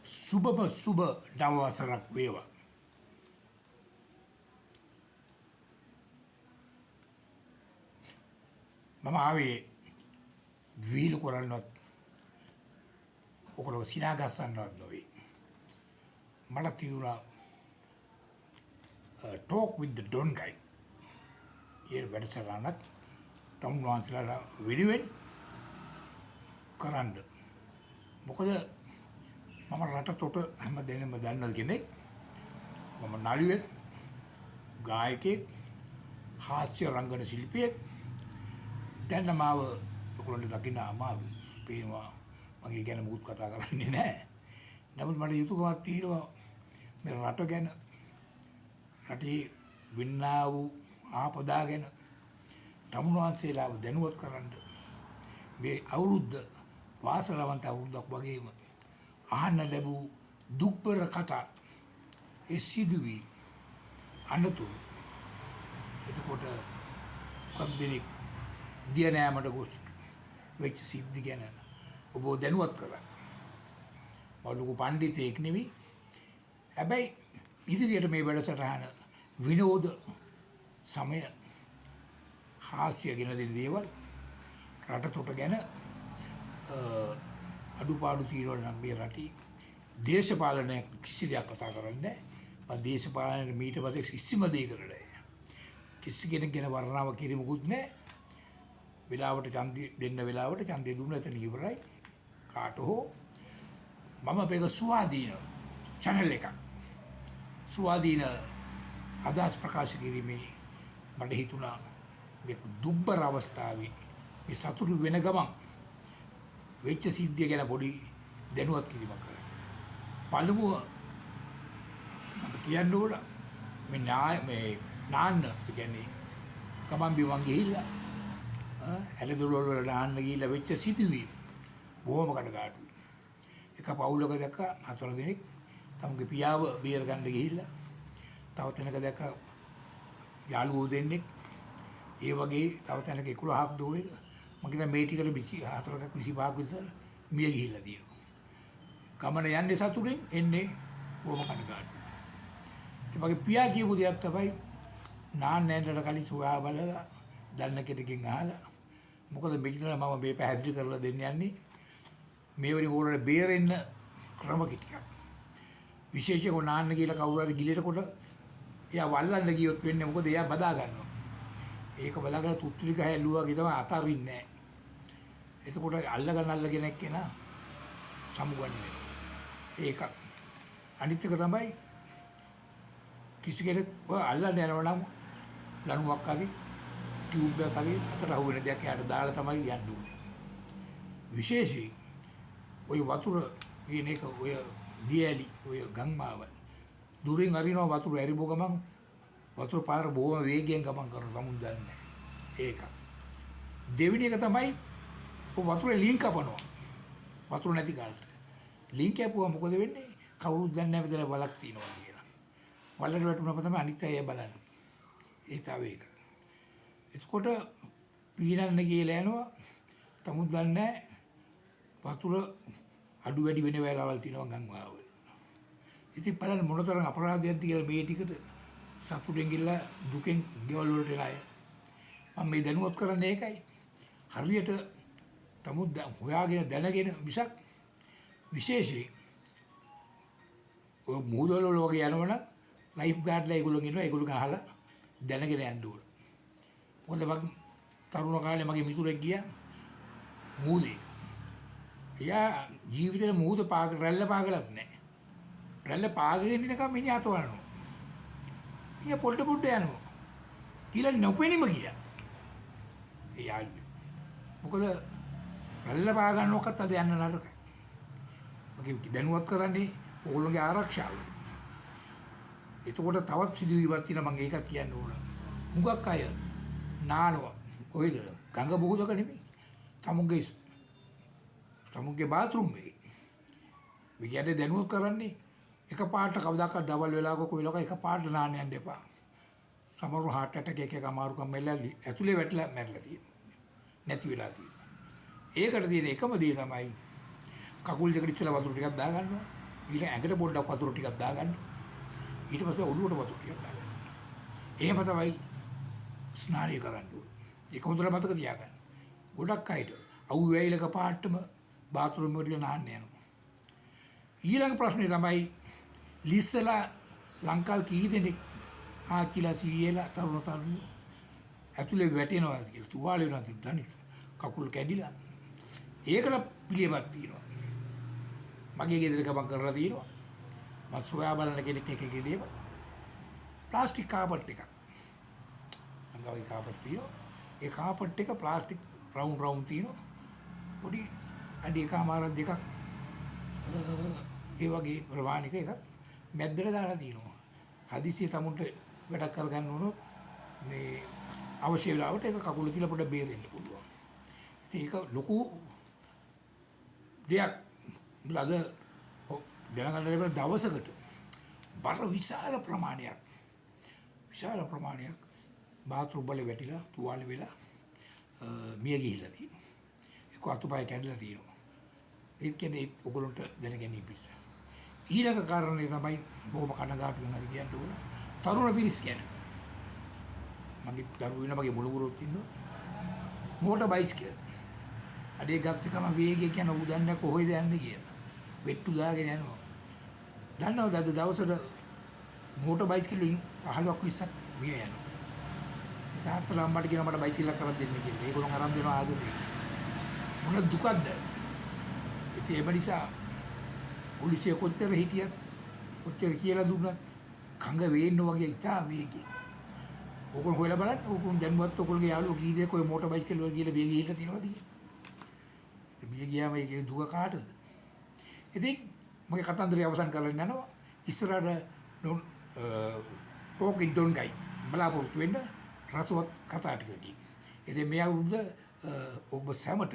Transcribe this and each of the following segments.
සුබම සුබ නවවසරක් වේවා. මම ආවේ වීල කරන්නවත් ඔකලව සිනා ගස්සන්නවත් නොවේ. මට තියුණා talk with the Don guy. ඒ වැඩසටහනක් ටම් වහන්සේලා වෙනුවෙන් කරන්න. මොකද මම රට තොට හැම දෙනෙම දන්න කෙනෙක්. මම නළුවෙක්, ගායකයෙක්, හාස්‍ය රංගන ශිල්පියෙක්. දැන් මාව ඔයගොල්ලෝ දකින්න අමාරුයි. පේනවා මගේ ගැන මුකුත් කතා කරන්නේ නැහැ. නමුත් මට යුතුයකමක් තියෙනවා මේ රට ගැන, රටේ වින්නා වූ ආපදා ගැන තමුන්වහන්සේලාව දැනුවත් කරන්න. මේ අවුරුද්ද වාසනාවන්ත අවුරුද්දක් වගේම අහන්න ලැබූ දුක්බර කතා, ඒ සිදුවි අනතුරු. එතකොට කම්බිනික් දියනෑමට ගොස් වෙච්ච සිද්ධි ගැන ඔබ දැනුවත් කරන්න. මම ලොකු පණ්ඩිතයෙක් නෙවෙයි. හැබැයි ඉදිරියට මේ වැඩසටහන විනෝද සමය හාස්‍ය ගෙන දෙන දේවල් රට තොට ගැන අඩුපාඩු తీරවල නම් මේ රටේ දේශපාලනය කිසි දෙයක් කතා කරන්නේ නැහැ. මම දේශපාලනයේ මීට පස්සේ කිසිම දෙයකට නැහැ. කිසි කෙනෙක් ගැන වර්ණාව කිරීමකුත් නැහැ. වෙලාවට ඡන්දය දෙන්න වෙලාවට ඡන්දය දුන්න එතන ඉවරයි. කාට හෝ මම මේක ස්වාධීන channel එකක්. ස්වාධීන අදහස් ප්‍රකාශ කිරීමේ මට හිතුණා මේ දුබ්බර අවස්ථාවේ මේ සතුරු වෙන ගමන් වෙච්ච සිද්ධිය ගැන පොඩි දැනුවත් කිරීමක් කරන්න. පළමුව මම කියන්න ඕන මේ නාන්න කියන්නේ ගමන් බිමන් ගිහිල්ලා හැලදොල වල නාන්න ගිහිල්ලා වෙච්ච සිදුවීම් බොහොම කඩකාටුයි. එක පවුලක දැක්ක 4 දෙනෙක් තමුගේ පියාව බේර ගන්න ගිහිල්ලා තව තැනක දැක්ක යාළුවෝ දෙන්නෙක් ඒ වගේ තව තැනක 11ක් දෝයක මම කියන මේ ටිකට 24ක 25ක් විතර මිය ගිහිල්ලා තියෙනවා. ගමන යන්නේ සතුටින් එන්නේ බොහොම කඩකාටුයි. ඒ වගේ පියා කියපු දෙයක් තමයි නාන්නේන්ට කලින් සොයා බලලා දන්න කෙනකින් අහලා මොකද මෙතන මම මේ පැහැදිලි කරලා දෙන්න යන්නේ මේ වගේ ඕනට බේරෙන්න ක්‍රම ටිකක්. විශේෂයෙන් නාන්න කියලා කවුරු හරි ගිලෙට කොට එයා වල්ලන්න ගියොත් වෙන්නේ මොකද එයා බදා ගන්නවා. ඒක බලාගෙන තුත්තුලික හැල්ලුවා වගේ තමයි අතාරින්නේ නැහැ. එතකොට අල්ලගෙන එක්කෙනා සමුගන්නේ. ඒක අනිත් එක තමයි කිසි කෙනෙක් අල්ලන්න යනවා නම් ලණුවක් හරි ටියුබ් එකක් හරි අතට අහුවෙන දෙයක් යාට දාලා තමයි යන්න ඕනේ. විශේෂයෙන් ඔය වතුර කියන එක ඔය දියැලි ඔය ගංගාවල් දුරින් අරිනවා වතුර ඇරිබෝ ගමන් වතුර පාර බොහොම වේගයෙන් ගමන් කරන සමුන් දන්නේ. ඒක. දෙවෙනි එක තමයි ඔය වතුරේ ලින්ක් කපනවා. වතුර නැති කාලේ. ලින්ක් කැපුවා මොකද වෙන්නේ? කවුරුත් දන්නේ නැහැ මෙතන වලක් තියෙනවා කියලා. වලට වැටුණාම තමයි අනිත් අය බලන්නේ. ඒ තව එක. එතකොට පීනන්න කියලා යනවා. තමුන් දන්නේ වතුර අඩු වැඩි වෙන වෙලාවල් තියෙනවා ගංගාවල. ඉතින් බලන්න මොනතරම් අපරාධයක්ද කියලා මේ ටිකට සතුටෙන් ගිහලා දුකෙන් ගෙවල් වලට එන අය. මම මේ දැනුවත් කරන්නේ ඒකයි. හරියට තමුන් හොයාගෙන දැනගෙන මිසක් විශේෂයෙන් ඔය මූදවල වගේ යනවනම් ලයිෆ් ගාඩ්ලා ඒගොල්ලෝ ඉන්නවා ඒගොල්ලෝ අහලා දැනගෙන යන්න ඕන. මොකද මම තරුණ කාලේ මගේ මිතුරෙක් ගියා මූදේ. එයා ජීවිතේ මූද රැල්ල පාගලත් නැහැ. රැල්ල පාගගෙන ඉන්නකම් මිනිහ අතවනවා. මිනිහ පොඩ යනවා. කියලා නොපෙනීම ගියා. එයා මොකද රැල්ල පාගන්න ඔක්කත් අද යන්න නරකයි. මගේ දැනුවත් කරන්නේ ඕගොල්ලෝගේ ආරක්ෂාව. එතකොට තවත් සිදුවීමක් තියෙනවා මම ඒකත් කියන්න ඕන. මුගක් අය නානවා. කොහෙද? ගඟ බොහෝදක නෙමෙයි. තමුන්ගේ බාත්රූම් එකේ. මේ කියන්නේ දැනුවත් කරන්නේ එකපාරට කවදාකවත් දවල් වෙලාවක කොයිලක එකපාරට නාන්න යන්න එපා. සමහරව heart attack එකක අමාරුකම් මෙල්ලලි ඇතුලේ වැටලා මැරලා තියෙනවා. නැති වෙලා තියෙනවා. ඒකට තියෙන එකම දේ තමයි කකුල් දෙකට ඉස්සලා වතුර ටිකක් දා ගන්නවා. ඊට ඇඟට පොඩ්ඩක් වතුර ටිකක් දාගන්න. ඊට පස්සේ ඔළුවට වතුර ටිකක් දාගන්න. එහෙම තමයි ස්නානය කරන්න ඕනේ. ඒක හොඳට මතක තියාගන්න. ගොඩක් අයට අවු වේලක පාටම බාත්රූම් වලට නාන්න යනවා. ඊළඟ ප්‍රශ්නේ තමයි ලිස්සලා ලංකාවේ කී දෙනෙක් කියලා සීයලා තරුණ ඇතුලේ වැටෙනවා කියලා තුවාල වෙනවා කියලා දන්නේ. කකුල් කැඩිලා. ඒකට පිළියමක් තියෙනවා. මගේ ගෙදර ගමන් කරලා තියෙනවා. මම සොයා බලන කෙනෙක් එකේ දේව ප්ලාස්ටික් කාපට් එකක්. අංගවයි කාපට් තියෙනවා. ඒ කාපට් එක ප්ලාස්ටික් රවුන්ඩ් තියෙනවා. පොඩි අඩි එකමාරක් දෙකක් ඒ වගේ ප්‍රමාණික එකක් මැද්දට දාලා තියෙනවා. හදිසිය තමුන්ට වැඩක් කරගන්න උනොත් මේ අවශ්‍ය වෙලාවට ඒක කකුල තියලා පොඩ බේරෙන්න පුළුවන්. ඉතින් ඒක ලොකු දෙයක්. ලද දැනගන්න ලැබෙන දවසකට බර විශාල ප්‍රමාණයක් බාත්රූම් වල වැටිලා තුවාල වෙලා මිය ගිහිල්ලා තියෙනවා. ඒක අතුපය කැඩලා තියෙනවා. ඒක කියන්නේ ඔයගොල්ලන්ට දැනගැනීම පිස්ස. ඊළඟ කාරණේ තමයි බොහොම කනගාටුවෙන් හරි කියන්න ඕන. තරුණ පිරිස් ගැන. මගේ දරුවෝ වෙන මගේ මුණුබුරුත් ඉන්නවා. Motor bicycle. අඩේ ගත්ත ගම වේගය කියන උදන්නේ කොහෙද යන්නේ කියලා. වෙට්ටු දාගෙන යනවා. දන්නවද අද දවසට මෝටර් බයිසිකල් 15ක් 20ක් මිය යනවා. සාහතලා අම්මට කියන මට බයිසිකලක් කරන් දෙන්න කියලා. ඒගොල්ලෝ අරන් දෙනවා ආදරේ. මොන දුකක්ද? ඉතින් ඒ නිසා පොලිසිය කොච්චර හිටියත් කොච්චර කියලා දුන්නත් කංග වේන්න වගේ ඉතා වේගයි. ඕගොල්ලෝ හොයලා බලන්න. ඕගොල්ලෝ දැන්වත් ඕගොල්ලෝගේ යාළුවෝ කී දෙනෙක් ඔය මෝටර් බයිසිකල් වල ගිහලා වේගය හිටලා තියෙනවද කියලා. මිය ගියාම ඒකේ දුක කාටද? ඉතින් මගේ කතන්දරය අවසන් කරලා යනවා. ඉස්සරහට ටෝක් ඉන් ඩොන් ගයි බලාපොරොත්තු වෙන්න රසවත් කතා ටිකකින්. ඉතින් මේ අවුරුද්ද ඔබ සැමට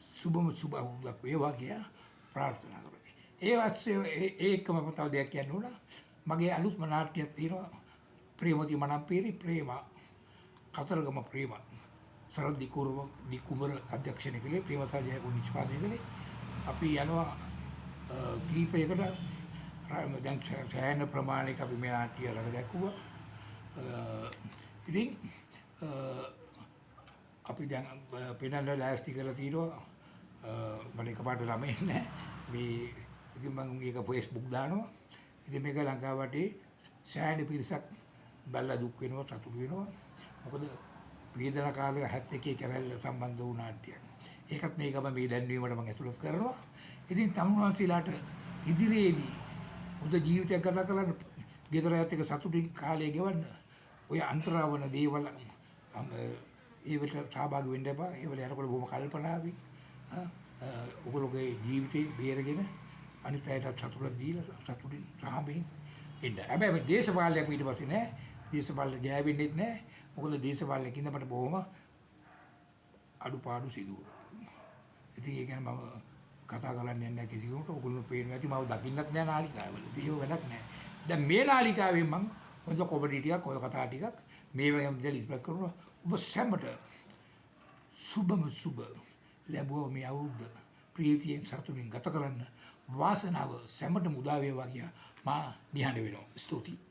සුබ අවුරුද්දක් වේවා කියලා ප්‍රාර්ථනා කරමි. ඒ වස්සේ ඒකම තව දෙයක් කියන්න ඕන. මගේ අලුත්ම නාට්‍යයක් තියෙනවා. ප්‍රේමති මනම්පේරි ප්‍රේම කතරගම ප්‍රේම සරත් දිකුමර අධ්‍යක්ෂණය කළේ ප්‍රේම සාජයක නිෂ්පාදනය කළේ. අපි යනවා දීපයකට දැන් සෑහෙන ප්‍රමාණයක අපි මේ නාට්‍ය ළඟ දැක්කුවා. ඉතින් අපි දැන් පෙනන්න ලෑස්ති කරලා තියෙනවා. මම එකපාරට ළමයි නැහැ. මේ ඉතින් මම මේක Facebook දානවා. ඉතින් මේක ලංකාවට සෑහෙන පිරිසක් බැලලා දුක් වෙනවා සතුටු වෙනවා. මොකද වේදනා කාලයක 71 කැරැල්ල සම්බන්ධ වූ නාට්‍යයක්. ඒකත් මේකම මේ දැන්වීමට මම ඇතුළත් කරනවා. ඉතින් තමුන්වන්සේලාට ඉදිරියේදී හොඳ ජීවිතයක් ගත කරන්න ගෙදර ඇත් එක සතුටින් කාලය ගෙවන්න ඔය අන්තරාවන දේවල් ඒවට සහභාගී වෙන්න එපා. ඒවල යනකොට බොහොම කල්පනාවි. ඔයගොල්ලෝගේ ජීවිතේ බේරගෙන අනිත් අයට සතුටක් දීලා සතුටින් සාහබෙන් ඉන්න. හැබැයි දේශපාලනයක් ඊට පස්සේ නෑ. දේශපාලන ගෑවෙන්නෙත් නෑ. මොකද දේශපාලනයකින් අපිට බොහොම අඩුපාඩු සිදු වෙනවා. ඉතින් ඒ කියන්නේ මම කතා කරන්න යන්නේ නැහැ කිසිවෙකුට. ඔයගොල්ලෝ පේනවා ඇති මම දකින්නත් නෑ නාලිකාවල. ඒක වැඩක් නෑ. දැන් මේ නාලිකාවෙන් මම හොඳ කොමඩි ටිකක් ඔය කතා ටිකක් මේ වගේ දෙයක් ඉස්පත් කරනවා. ඔබ සැමට සුබ ලැබුවා මේ අවුරුද්ද ප්‍රීතියෙන් සතුටින් ගත කරන්න වාසනාව සැමට මුදා වේවා කියා මා නිහඬ වෙනවා. ස්තුතියි.